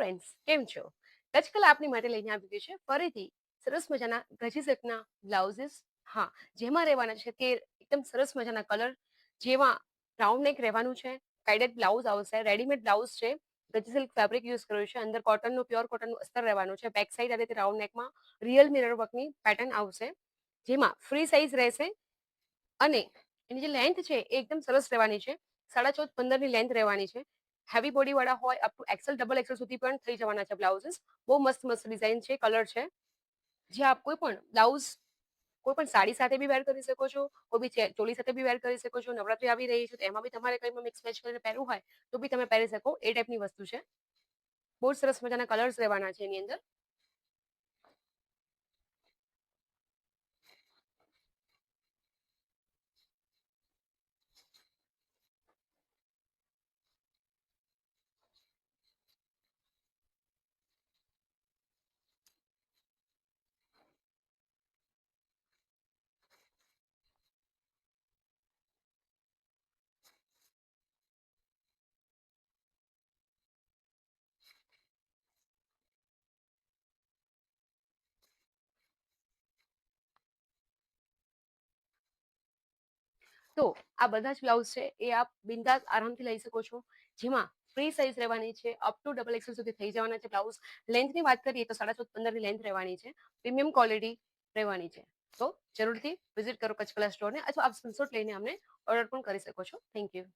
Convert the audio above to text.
Friends, કેમ છો? કચ્છકલા આપની માટે લઈને આવી ગઈ છે ફરીથી સરસ મજાના ગજી સેટના બ્લાઉઝીસ. હા, જેમાં રહેવાના છે તે એકદમ સરસ મજાના કલર, જેમાં રાઉન્ડ નેક રહેવાનું છે, ગાઇડેડ બ્લાઉઝ આવશે, રેડીમેડ બ્લાઉઝ છે, ગજી સિલ્ક ફેબ્રિક યુઝ કર્યું છે, અંદર કોટનનું પ્યોર કોટનનું અસ્તર રહેવાનું છે, બેક સાઈડ આ રીતે રાઉન્ડ નેકમાં રિયલ મિરર વર્કની પેટર્ન આવશે, જેમાં ફ્રી સાઇઝ રહેશે અને એની જે લેન્થ છે એ એકદમ સરસ રહેવાની છે. 14.5-15ની લેન્થ રહેવાની છે. હેવી બોડી વાળા હોય up to XL double XL સુધી પણ થઈ જવાના છે બ્લાઉઝીસ. બહુ મસ્ત મસ્ત ડિઝાઇન છે, કલર છે, જે આપ કોઈ પણ બ્લાઉઝ કોઈ પણ સાડી સાથે બી વેર કરી શકો છો, કોઈ બી ચોલી સાથે બી વેર કરી શકો છો. નવરાત્રી આવી રહી છે તો એમાં બી તમારે કંઈ મિક્સ મેચ કરીને પહેરવું હોય તો બી તમે પહેરી શકો, એ ટાઈપની વસ્તુ છે. બહુ જ સરસ મજાના કલર્સ રહેવાના છે એની અંદર. તો આ બધા જ બ્લાઉઝ છે એ આપ બિંદાસ આરામથી લઈ શકો છો, જેમાં ફ્રી સાઇઝ રહેવાની છે, અપ ટુ ડબલ એક્સેલ સુધી થઈ જવાના છે બ્લાઉઝ. લેન્થની વાત કરીએ તો 14.5-15ની લેન્થ રહેવાની છે, પ્રીમિયમ ક્વોલિટી રહેવાની છે. તો જરૂરથી વિઝિટ કરો કચ્છ કલા સ્ટોરને, અથવા આપ સ્ક્રીનશોટ લઈને અમને ઓર્ડર પણ કરી શકો છો. Thank you.